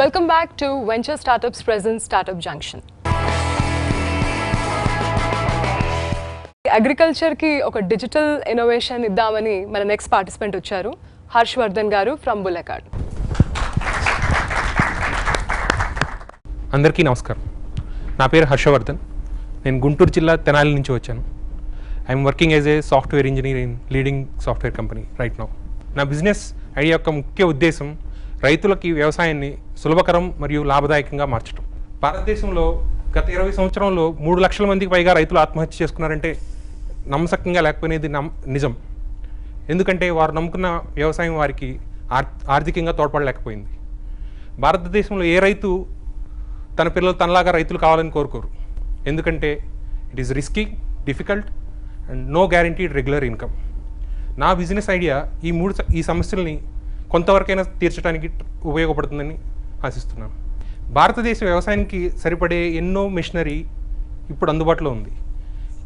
Welcome back to Venture Startups Presents Startup Junction. అగ్రికల్చర్కి ఒక digital innovation ఇద్దామని మన next participant వచ్చారు, హర్షవర్ధన్ గారు ఫ్రమ్ బుల్లెకార్డ్. అందరికీ నమస్కారం. నా పేరు హర్షవర్ధన్. నేను గుంటూరు జిల్లా తెనాలి నుంచి వచ్చాను. I'm working as a software engineer in leading software company right now. నా బిజినెస్ ఐడియా యొక్క ముఖ్య ఉద్దేశం రైతులకి వ్యవసాయాన్ని సులభకరం మరియు లాభదాయకంగా మార్చడం. భారతదేశంలో గత 20 సంవత్సరంలో 3 లక్షల మందికి పైగా రైతులు ఆత్మహత్య చేసుకున్నారంటే నమ్మసక్యంగా లేకపోయినది నిజం. ఎందుకంటే వారు నమ్ముకున్న వ్యవసాయం వారికి ఆర్థికంగా తోడ్పడలేకపోయింది. భారతదేశంలో ఏ రైతు తన పిల్లలు తనలాగా రైతులు కావాలని కోరుకోరు. ఎందుకంటే it is risky, difficult and no guaranteed regular income. నా బిజినెస్ ఐడియా ఈ సమస్యల్ని కొంతవరకైనా తీర్చడానికి ఉపయోగపడుతుందని ఆశిస్తున్నాను. భారతదేశ వ్యవసాయానికి సరిపడే ఎన్నో మిషనరీ ఇప్పుడు అందుబాటులో ఉంది.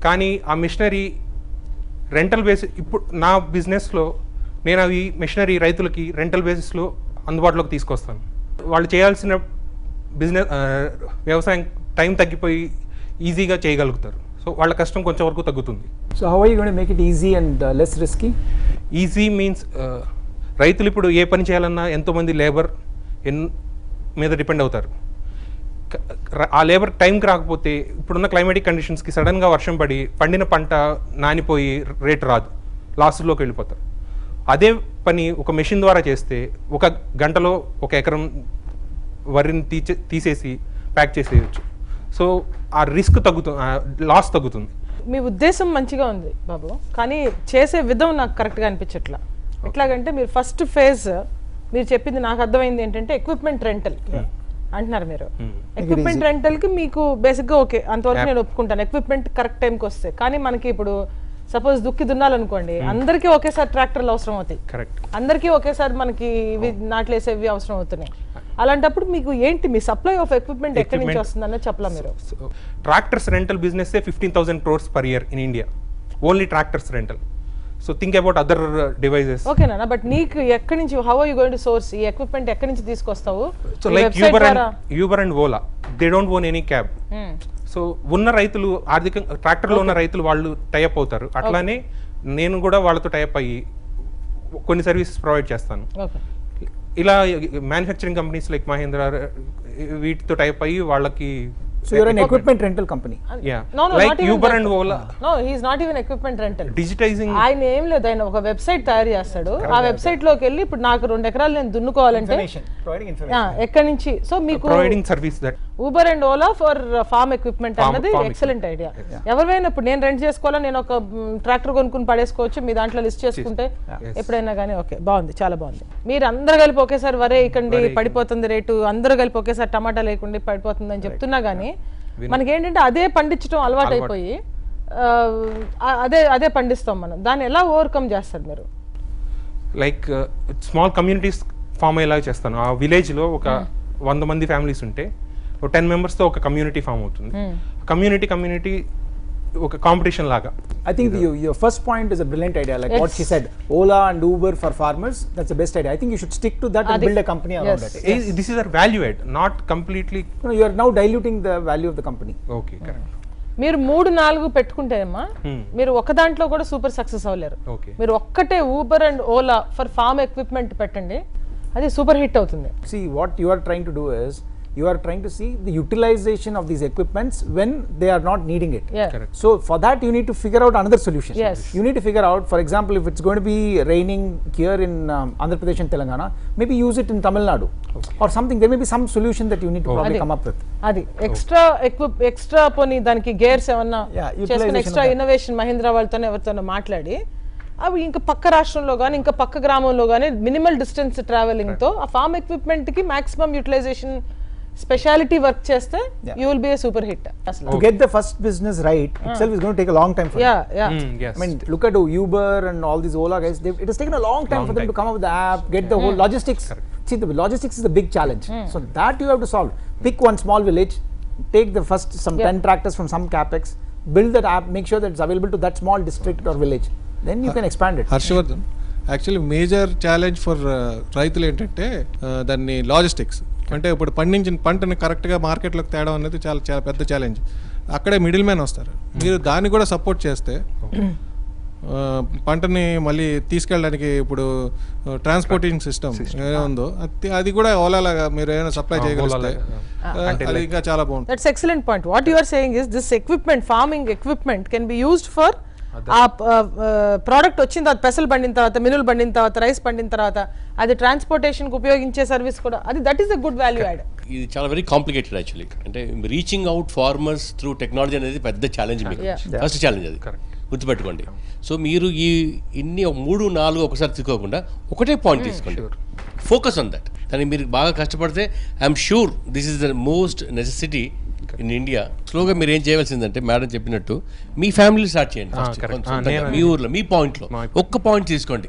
కానీ ఆ మిషనరీ రెంటల్ బేసిస్, ఇప్పుడు నా బిజినెస్లో నేను అవి మిషనరీ రైతులకి రెంటల్ బేసిస్లో అందుబాటులోకి తీసుకొస్తాను. వాళ్ళు చేయాల్సిన బిజినెస్ వ్యవసాయం టైం తగ్గిపోయి ఈజీగా చేయగలుగుతారు. సో వాళ్ళ కష్టం కొంచెం వరకు తగ్గుతుంది. So how are you going to make it easy and less risky? Easy means రైతులు ఇప్పుడు ఏ పని చేయాలన్నా ఎంతోమంది లేబర్ మీద డిపెండ్ అవుతారు. ఆ లేబర్ టైంకి రాకపోతే ఇప్పుడున్న క్లైమాటిక్ కండిషన్స్కి సడన్గా వర్షం పడి పండిన పంట నానిపోయి రేటు రాదు, లాస్లోకి వెళ్ళిపోతారు. అదే పని ఒక మెషిన్ ద్వారా చేస్తే 1 గంటలో 1 ఎకరం వరిని తీసేసి ప్యాక్ చేసేయచ్చు. సో ఆ రిస్క్ తగ్గుతుంది, లాస్ తగ్గుతుంది. మీ ఉద్దేశం మంచిగా ఉంది బాబు, కానీ చేసే విధం నాకు కరెక్ట్గా అనిపించట్లా. ఎట్లాగంటే మీరు ఫస్ట్ ఫేజ్ మీరు చెప్పింది నాకు అర్థమైంది ఏంటంటే ఎక్విప్మెంట్ రెంటల్ అంటున్నారు మీరు. ఎక్విప్మెంట్ రెంటల్కి మీకు బేసిక్గా ఓకే, అంతవరకు నేను ఒప్పుకుంటాను ఎక్విప్మెంట్ కరెక్ట్ టైంకి వస్తే. కానీ మనకి ఇప్పుడు సపోజ్ దుక్కి దున్నాలనుకోండి, అందరికీ ఒకేసారి ట్రాక్టర్లు అవసరం అవుతాయి, అందరికీ ఒకేసారి మనకి ఇవి నాట్లేసేవి అవసరం అవుతున్నాయి. అలాంటప్పుడు మీకు ఏంటి మీ సప్లై ఆఫ్ ఎక్విప్మెంట్ ఎక్కడి నుంచి వస్తుందన్న చెప్పలా మీరు? Tractors rental business 15,000 crores per year in India, only tractors rental. So think about other devices. Okay na, but నీకు ఎక్కడి నుంచి, how are you going to source ఈ ఎక్విప్మెంట్ ఎక్కడి నుంచి తీసుకొస్తావు? So like Uber and Ola, they don't own any cab. So ఉన్న రైతులు ఆర్థికంగా ట్రాక్టర్లో ఉన్న రైతులు వాళ్ళు టైఅప్ అవుతారు. అట్లానే నేను కూడా వాళ్ళతో టైఅప్ అయ్యి కొన్ని సర్వీసెస్ ప్రొవైడ్ చేస్తాను. ఇలా మ్యానుఫ్యాక్చరింగ్ కంపెనీస్ లైక్ మహేంద్ర వీటితో టైప్ అయ్యి వాళ్ళకి. So you're an equipment rental company? Yeah. No, like Uber and Ola. No, he's not even equipment rental. Digitizing. ఆయన ఏం లేదు, ఆయన ఒక వెబ్సైట్ తయారు చేస్తాడు. ఆ వెబ్సైట్ లోకి వెళ్ళి ఇప్పుడు నాకు 2 ఎకరాలు నేను దున్నుకోవాలంటే ఎక్కడి నుంచి, సో మీకు providing service that Uber and Ola for form equipment అన్నది ఎక్సలెంట్ ఐడియా. ఎవరైనా ఇప్పుడు నేను రెంట్ చేసుకోవాలా, నేను ఒక ట్రాక్టర్ కొనుక్కుని పడేసుకోవచ్చు, మీ దాంట్లో లిస్ట్ చేసుకుంటే ఎప్పుడైనా కానీ. ఓకే, బాగుంది, చాలా బాగుంది. మీరు అందరు కలిపి ఒకేసారి వరే ఇకండి పడిపోతుంది రేటు, అందరూ కలిపి ఒకేసారి టమాటా లేకుండా పడిపోతుంది అని చెప్తున్నా కానీ మనకేంటంటే అదే పండించడం అలవాటు అయిపోయి అదే పండిస్తాం మనం. దాన్ని ఎలా ఓవర్కమ్ చేస్తారు మీరు? లైక్ స్మాల్ కమ్యూనిటీస్ ఫామ్ అయ్యేలాగా చేస్తాను. ఆ విలేజ్లో ఒక 100 మంది ఫ్యామిలీస్ ఉంటే 10 మెంబర్స్తో ఒక కమ్యూనిటీ ఫామ్ అవుతుంది. కమ్యూనిటీ ఒక కాంపిటీషన్ లాగా. I think your first point is a brilliant idea, like what she said, Ola and Uber for farmers, that's the best idea. I think you should stick to that and build a company around that. This is a value add, not completely. No, you are now diluting the value of the company. Okay, correct. మీరు 3-4 పెట్టుకుంటేమ్మా మీరు ఒక దాంట్లో కూడా super success అవ్వలేరు. మీరు ఒక్కటే Uber and Ola for form equipment పెట్టండి, అది super hit అవుతుంది. See, what you are trying to do is you are trying to see the utilization of these equipments when they are not needing it. Correct. So for that you need to figure out another solution. Yes. You need to figure out, for example, if it's going to be raining here in Andhra Pradesh and Telangana, maybe use it in Tamil Nadu or something. There may be some solution that you need to probably come up with. అది extra పోనీ దానికి gears ఏమన్నా చేసుకుని extra innovation Mahindra వాళ్ళతో ఎవరితోనో మాట్లాడి అవి ఇంకా పక్క రాష్ట్రంలో కానీ ఇంకా పక్క గ్రామంలో కానీ మినిమల్ డిస్టెన్స్ ట్రావెలింగ్ తో ఆ ఫార్మ్ ఎక్విప్మెంట్ కి మాక్సిమం యూటిలైజేషన్ స్పెషాలిటీ వర్క్ చేస్తే you will be a super hit. To get the first business right itself is going to take a long time for yeah them. Yes. I mean, look at Uber and all these Ola guys, it has taken a long time for them to come up with the app, get the whole logistics. See, the logistics is the big challenge. So that you have to solve. Pick one small village, take the first some 10 tractors from some capex, build that app, make sure that it's available to that small district or village, then you can expand it. Harshvardhan, actually major challenge for రైతులు ఏంటంటే దాన్ని అంటే ఇప్పుడు పండించిన పంటని కరెక్ట్గా మార్కెట్లోకి తేడం అనేది చాలా చాలా పెద్ద ఛాలెంజ్. అక్కడే మిడిల్ మ్యాన్ వస్తారు. మీరు దాన్ని కూడా సపోర్ట్ చేస్తే పంటని మళ్ళీ తీసుకెళ్ళడానికి ఇప్పుడు ట్రాన్స్పోర్టింగ్ సిస్టమ్ ఏముందో అది కూడా ఓలాలాగా మీరు ఏమైనా సప్లై చేయగలిగితే అది ఇంకా చాలా బాగుంటుంది. That's excellent point. What you are saying is this equipment, farming equipment can be used for ఆ ప్రోడక్ట్ వచ్చిన తర్వాత, పెసలు పండిన తర్వాత, మినులు పండిన తర్వాత, రైస్ పండిన తర్వాత అది ట్రాన్స్పోర్టేషన్కి ఉపయోగించే సర్వీస్ కూడా అది that is the good value add. ఇది చాలా వెరీ కాంప్లికేటెడ్ యాక్చువల్లీ. అంటే reaching out farmers through technology అనేది పెద్ద ఛాలెంజ్ మీకు. ఫస్ట్ ఛాలెంజ్ అది గుర్తుపెట్టుకోండి. సో మీరు ఈ ఇన్ని 3-4 ఒకసారి తీసుకోకుండా ఒకటే పాయింట్ తీసుకోండి, ఫోకస్ ఆన్ దట్. కానీ మీరు బాగా కష్టపడితే I'm sure this is the most necessity in India. స్లోగా మీరు ఏం చేయవలసిందంటే మేడం చెప్పినట్టు మీ ఫ్యామిలీ స్టార్ట్ చేయండి. మీ ఊర్లో మీ పాయింట్లో ఒక్క పాయింట్ తీసుకోండి.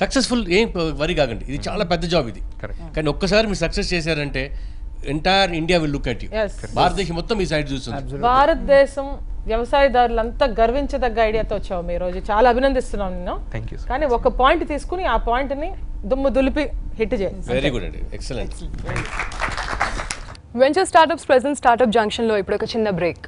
సక్సెస్ఫుల్ ఏం వరి కాకండి, ఇది చాలా పెద్ద జాబ్ ఇది. కానీ ఒక్కసారి మీరు సక్సెస్ చేశారంటే entire India will look at you. భారతదేశం మొత్తం ఈ సైడ్ చూస్తుంది. భారతదేశం వ్యవసాయదారులంతా గర్వించదగ్గ ఐడియాతో వచ్చావు మీ రోజు. చాలా అభినందిస్తున్నాం నిన్ను. కానీ ఒక పాయింట్ తీసుకుని ఆ పాయింట్ ని దుమ్ము దులిపి హిట్ చేయి. వెరీ గుడ్ అండి, excellent. Venture startups present startup junction లో ఇప్పుడు ఒక చిన్న బ్రేక్.